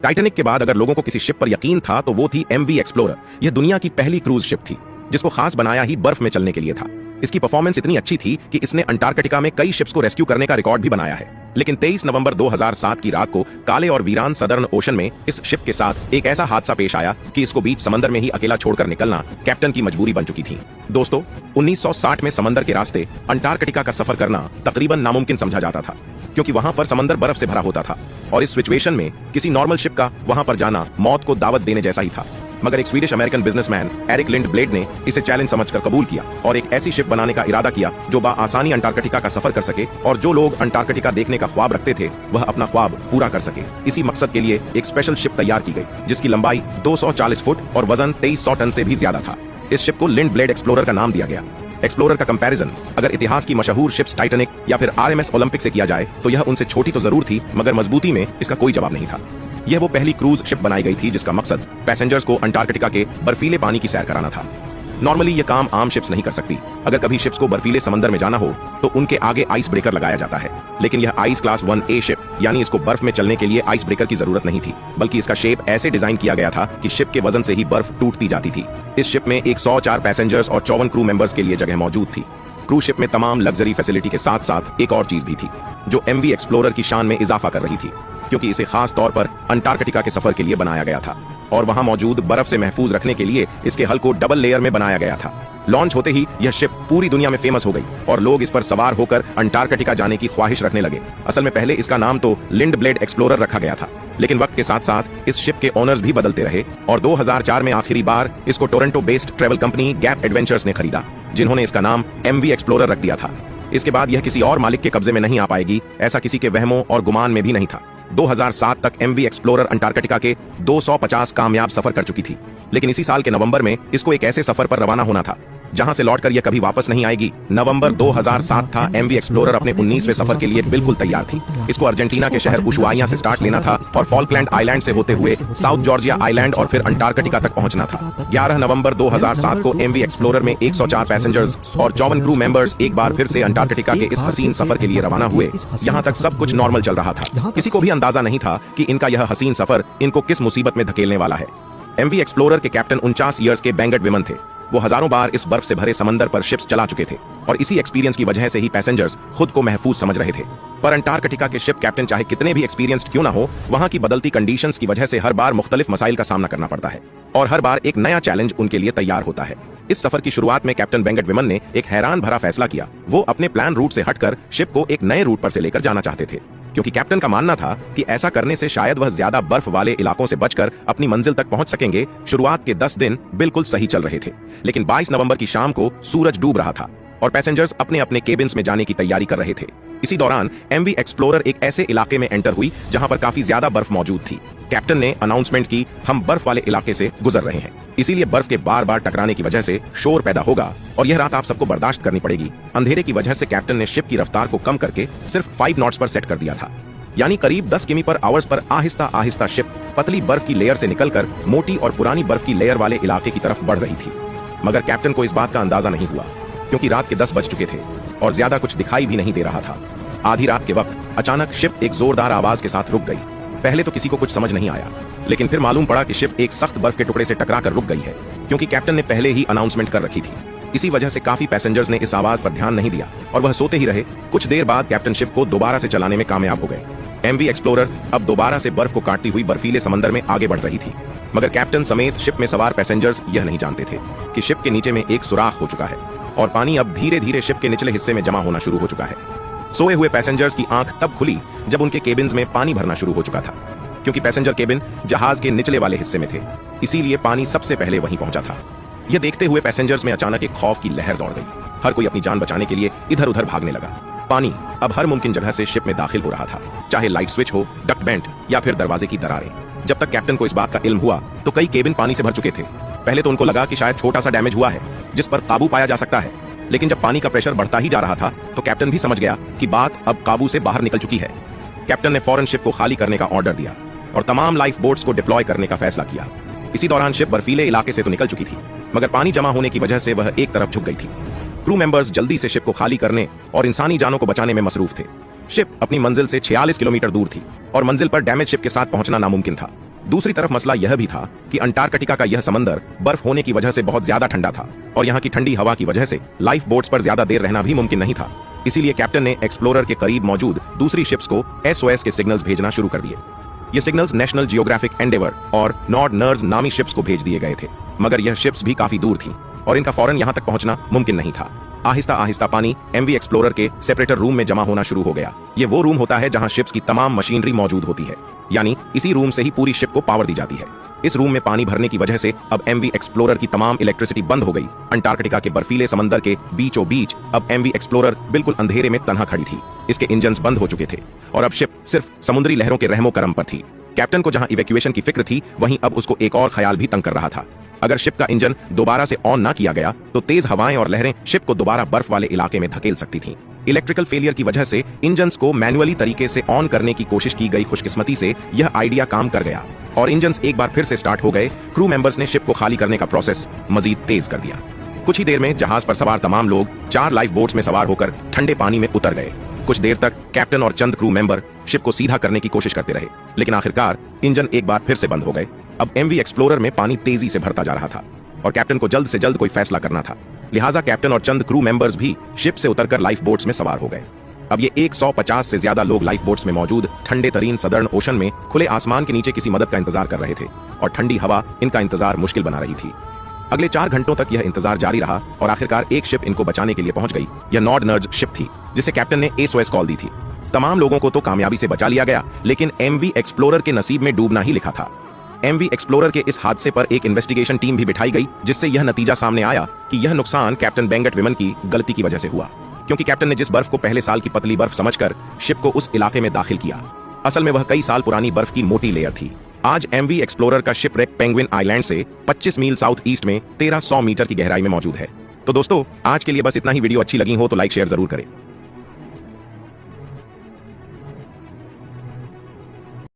Titanic के बाद अगर लोगों को किसी शिप पर यकीन था तो वो थी एमवी एक्सप्लोरर। यह दुनिया की पहली क्रूज शिप थी जिसको खास बनाया ही बर्फ में चलने के लिए था। इसकी परफॉर्मेंस इतनी अच्छी थी कि इसने अंटार्कटिका में कई शिप्स को रेस्क्यू करने का रिकॉर्ड भी बनाया है। लेकिन 23 नवंबर 2007 की रात को काले और वीरान सदर्न ओशन में इस शिप के साथ एक ऐसा हादसा पेश आया कि इसको बीच समंदर में ही अकेला छोड़कर निकलना कैप्टन की मजबूरी बन चुकी थी। दोस्तों, 1960 में समंदर के रास्ते अंटार्कटिका का सफर करना तकरीबन नामुमकिन समझा जाता था क्योंकि वहां पर समंदर बर्फ से भरा होता था और इस सिचुएशन में किसी नॉर्मल शिप का वहां पर जाना मौत को दावत देने जैसा ही था। मगर एक Swedish American businessman Eric Lindblad ने इसे चैलेंज समझकर कबूल किया और एक ऐसी शिप बनाने का इरादा किया जो आसानी अंटार्कटिका का सफर कर सके और जो लोग अंटार्कटिका देखने का ख्वाब रखते थे वह अपना ख्वाब पूरा कर सके। इसी मकसद के लिए एक स्पेशल शिप तैयार की गई जिसकी लंबाई 240 फुट और वजन 2300 टन से भी ज्यादा था। इस शिप को लिंड ब्लेड एक्सप्लोरर का नाम दिया गया। एक्सप्लोरर का कंपैरिजन अगर इतिहास की मशहूर शिप्स टाइटैनिक या फिर आरएमएस ओलंपिक से किया जाए तो यह उनसे छोटी तो जरूर थी मगर मजबूती में इसका कोई जवाब नहीं था। यह वो पहली क्रूज शिप बनाई गई थी जिसका मकसद पैसेंजर्स को अंटार्कटिका के बर्फीले पानी की सैर कराना था। नॉर्मली यह काम आम शिप्स नहीं कर सकती। अगर कभी शिप्स को बर्फीले समंदर में जाना हो तो उनके आगे आइस ब्रेकर लगाया जाता है, लेकिन यह आइस क्लास 1A शिप यानी इसको बर्फ में चलने के लिए आइस ब्रेकर की जरूरत नहीं थी, बल्कि इसका शेप ऐसे डिजाइन किया गया था कि शिप के वजन से ही बर्फ टूटती जाती थी। इस शिप में 104 पैसेंजर्स और 54 क्रू मेंबर्स के लिए जगह मौजूद थी। क्रूज शिप में तमाम लग्जरी फैसिलिटी के साथ साथ एक और चीज भी थी जो एमवी एक्सप्लोरर की शान में इजाफा कर रही थी, क्योंकि इसे खास तौर पर अंटार्कटिका के सफर के लिए बनाया गया था और वहां मौजूद बर्फ से महफूज रखने के लिए इसके हल को डबल लेयर में बनाया गया था। लॉन्च होते ही यह शिप पूरी दुनिया में फेमस हो गई और लोग इस पर सवार होकर अंटार्कटिका जाने की ख्वाहिश रखने लगे। असल में पहले इसका नाम तो लिंड ब्लेड एक्सप्लोरर रखा गया था, लेकिन वक्त के साथ साथ इस शिप के ओनर्स भी बदलते रहे और 2004 में आखिरी बार इसको Toronto based travel company gap adventures ने खरीदा, जिन्होंने इसका नाम एमवी एक्सप्लोरर रख दिया था। इसके बाद यह किसी और मालिक के कब्जे में नहीं आ पाएगी, ऐसा किसी के वहमों और गुमान में भी नहीं था। 2007 तक एमवी एक्सप्लोरर अंटार्कटिका के 250 कामयाब सफर कर चुकी थी, लेकिन इसी साल के नवंबर में इसको एक ऐसे सफर पर रवाना होना था जहां से लौटकर यह कभी वापस नहीं आएगी। नवंबर 2007 था। एमवी एक्सप्लोरर अपने 19वें सफर के लिए बिल्कुल तैयार थी। इसको अर्जेंटीना के शहर उशुआइया से स्टार्ट लेना था और फॉल्कलैंड आइलैंड से होते हुए साउथ जॉर्जिया आइलैंड और फिर अंटार्कटिका तक पहुंचना था। 11 नवंबर 2007 को एमवी एक्सप्लोरर में 104 पैसेंजर्स और 54 क्रू मेंबर्स एक बार फिर से अंटार्कटिका के इस हसीन सफर के लिए रवाना हुए। यहाँ तक सब कुछ नॉर्मल चल रहा था। किसी को भी अंदाजा नहीं था कि इनका यह हसीन सफर इनको किस मुसीबत में धकेलने वाला है। एमवी एक्सप्लोरर के कैप्टन 49 ईयर्स के बेंगट विमन थे। वो हजारों बार इस बर्फ से भरे समंदर पर शिप्स चला चुके थे और इसी एक्सपीरियंस की वजह से ही पैसेंजर्स खुद को महफूज समझ रहे थे। पर अंटार्कटिका के शिप कैप्टन चाहे कितने भी एक्सपीरियंस्ड क्यों ना हो, वहां की बदलती कंडीशंस की वजह से हर बार मुख्तलिफ मसाइल का सामना करना पड़ता है और हर बार एक नया चैलेंज उनके लिए तैयार होता है। इस सफर की शुरुआत में कैप्टन बेंगट विमन ने एक हैरान भरा फैसला किया। वो अपने प्लान रूट से हटकर शिप को एक नए रूट पर से लेकर जाना चाहते थे, क्योंकि कैप्टन का मानना था कि ऐसा करने से शायद वह ज्यादा बर्फ वाले इलाकों से बचकर अपनी मंजिल तक पहुंच सकेंगे। शुरुआत के 10 दिन बिल्कुल सही चल रहे थे, लेकिन 22 नवंबर की शाम को सूरज डूब रहा था और पैसेंजर्स अपने अपने केबिन्स में जाने की तैयारी कर रहे थे। इसी दौरान एमवी एक्सप्लोरर एक ऐसे इलाके में एंटर हुई जहां पर काफी ज्यादा बर्फ मौजूद थी। कैप्टन ने अनाउंसमेंट की, हम बर्फ वाले इलाके से गुजर रहे हैं, इसीलिए बर्फ के बार बार टकराने की वजह से शोर पैदा होगा और यह रात आप सबको बर्दाश्त करनी पड़ेगी। अंधेरे की वजह से कैप्टन ने शिप की रफ्तार को कम करके सिर्फ 5 नॉट्स पर सेट कर दिया था, यानी करीब 10 किमी पर hours per Aahista Aahista ship पतली बर्फ की लेयर से निकलकर मोटी और पुरानी बर्फ की लेयर वाले इलाके की तरफ बढ़ रही थी। मगर कैप्टन को इस बात का अंदाजा नहीं हुआ, क्योंकि रात के 10 बज चुके थे और ज्यादा कुछ दिखाई भी नहीं दे रहा था। आधी रात के वक्त अचानक शिप एक जोरदार आवाज के साथ रुक गई। पहले तो किसी को कुछ समझ नहीं आया, लेकिन फिर मालूम पड़ा कि शिप एक सख्त बर्फ के टुकड़े से टकरा कर रुक गई है, क्योंकि कैप्टन ने पहले ही अनाउंसमेंट कर रखी थी। इसी वजह से काफी पैसेंजर्स ने इस आवाज पर ध्यान नहीं दिया और वह सोते ही रहे। कुछ देर बाद कैप्टन शिप को दोबारा से चलाने में कामयाब हो गए। एमवी एक्सप्लोरर अब दोबारा से बर्फ को काटती हुई बर्फीले समंदर में आगे बढ़ रही थी, मगर कैप्टन समेत शिप में सवार पैसेंजर्स यह नहीं जानते थे कि शिप के नीचे में एक सुराख हो चुका है और पानी अब धीरे धीरे शिप के निचले हिस्से में जमा होना शुरू हो चुका है। सोए हुए पैसेंजर्स की आंख तब खुली जब उनके केबिन्स में पानी भरना शुरू हो चुका था, क्योंकि पैसेंजर केबिन जहाज के निचले वाले हिस्से में थे, इसीलिए पानी सबसे पहले वहीं पहुंचा था। यह देखते हुए पैसेंजर्स में अचानक एक खौफ की लहर दौड़ गई। हर कोई अपनी जान बचाने के लिए इधर उधर भागने लगा। पानी अब हर मुमकिन जगह से शिप में दाखिल हो रहा था, चाहे लाइट स्विच हो, डक्ट बेंट या फिर दरवाजे की दरारें। जब तक कैप्टन को इस बात का इल्म हुआ तो कई केबिन पानी से भर चुके थे। पहले तो उनको लगा कि शायद छोटा सा डैमेज हुआ है जिस पर काबू पाया जा सकता है, लेकिन जब पानी का प्रेशर बढ़ता ही जा रहा था तो कैप्टन भी समझ गया कि बात अब काबू से बाहर निकल चुकी है। कैप्टन ने फौरन शिप को खाली करने का ऑर्डर दिया और तमाम लाइफ बोट्स को डिप्लॉय करने का फैसला किया। इसी दौरान शिप बर्फीले इलाके से तो निकल चुकी थी, मगर पानी जमा होने की वजह से वह एक तरफ झुक गई थी। क्रू मेंबर्स जल्दी से शिप को खाली करने और इंसानी जानों को बचाने में मसरूफ थे। शिप अपनी मंजिल से 46 किलोमीटर दूर थी और मंजिल पर डैमेज शिप के साथ पहुंचना नामुमकिन था। दूसरी तरफ मसला यह भी था कि अंटार्कटिका का यह समंदर बर्फ होने की वजह से बहुत ज्यादा ठंडा था और यहाँ की ठंडी हवा की वजह से लाइफ बोट्स पर ज्यादा देर रहना भी मुमकिन नहीं था। इसीलिए कैप्टन ने एक्सप्लोरर के करीब मौजूद दूसरी शिप्स को SOS के सिग्नल्स भेजना शुरू कर दिए। ये सिग्नल्स नेशनल जियोग्राफिक एंडेवर और नॉर्ड नर्स नामी शिप्स को भेज दिए गए थे, मगर यह शिप्स भी काफी दूर थीं और इनका फौरन यहां तक पहुंचना मुमकिन नहीं था। आहिस्ता आहिस्ता पानी MV एक्सप्लोरर के सेपरेटर रूम में जमा होना शुरू हो गया। ये वो रूम होता है जहां शिप्स की तमाम मशीनरी मौजूद होती है, यानी इसी रूम से ही पूरी शिप को पावर दी जाती है। इस रूम में पानी भरने की वजह से अब MV एक्सप्लोरर की तमाम इलेक्ट्रिसिटी बंद हो गई। अंटार्कटिका के बर्फीले समंदर के बीचों बीच अब MV एक्सप्लोरर बिल्कुल अंधेरे में तन्हा खड़ी थी। इसके इंजन्स बंद हो चुके थे और अब शिप सिर्फ समुद्री लहरों के रहमो करम पर थी। कैप्टन को जहां इवैक्यूएशन की फिक्र थी, वहीं अब उसको एक और ख्याल भी तंग कर रहा था। अगर शिप का इंजन दोबारा से ऑन ना किया गया तो तेज हवाएं और लहरें शिप को दोबारा बर्फ वाले इलाके में धकेल सकती थीं। इलेक्ट्रिकल फेलियर की वजह से इंजन्स को मैन्युअली तरीके से ऑन करने की कोशिश की गई। खुशकिस्मती से यह आइडिया काम कर गया और इंजन्स एक बार फिर से स्टार्ट हो गए। क्रू मेंबर्स ने शिप को खाली करने का प्रोसेस मजीद तेज कर दिया। कुछ ही देर में जहाज पर सवार तमाम लोग 4 लाइफ बोट्स में सवार होकर ठंडे पानी में उतर गए। कुछ देर तक कैप्टन और चंद क्रू मेंबर शिप को सीधा करने की कोशिश करते रहे, लेकिन आखिरकार इंजन एक बार फिर से बंद हो गए। अब MV एक्सप्लोरर में पानी तेजी से भरता जा रहा था और कैप्टन को जल्द से जल्द कोई फैसला करना था। लिहाजा कैप्टन और चंद क्रू मेंबर्स भी शिप से उतरकर लाइफ बोट्स में सवार हो गए। अब ये 150 से ज्यादा लोग लाइफ बोट्स में मौजूद ठंडे तरीन सदर्न ओशन में खुले आसमान के नीचे किसी मदद का इंतजार कर रहे थे और ठंडी हवा इनका इंतजार मुश्किल बना रही थी। अगले 4 घंटों तक यह इंतजार जारी रहा और आखिरकार एक शिप इनको बचाने के लिए पहुंच गई। यह नॉर्ड नर्स शिप थी जिसे कैप्टन ने SOS कॉल दी थी। तमाम लोगों को तो कामयाबी से बचा लिया गया, लेकिन MV एक्सप्लोरर के नसीब में डूबना ही लिखा था। MV एक्सप्लोरर के इस हादसे पर एक इन्वेस्टिगेशन टीम भी बिठाई गई, जिससे यह नतीजा सामने आया कि यह नुकसान कैप्टन बेंगट विमन की गलती की वजह से हुआ, क्योंकि कैप्टन ने जिस बर्फ को पहले साल की पतली बर्फ समझकर शिप को उस इलाके में दाखिल किया, असल में वह कई साल पुरानी बर्फ की मोटी लेयर थी। आज MV एक्सप्लोरर का शिपरेक पेंगुइन आइलैंड से 25 मील साउथ ईस्ट में 1300 मीटर की गहराई में मौजूद है। तो दोस्तों, आज के लिए बस इतना ही। वीडियो अच्छी लगी हो तो लाइक शेयर जरूर करें।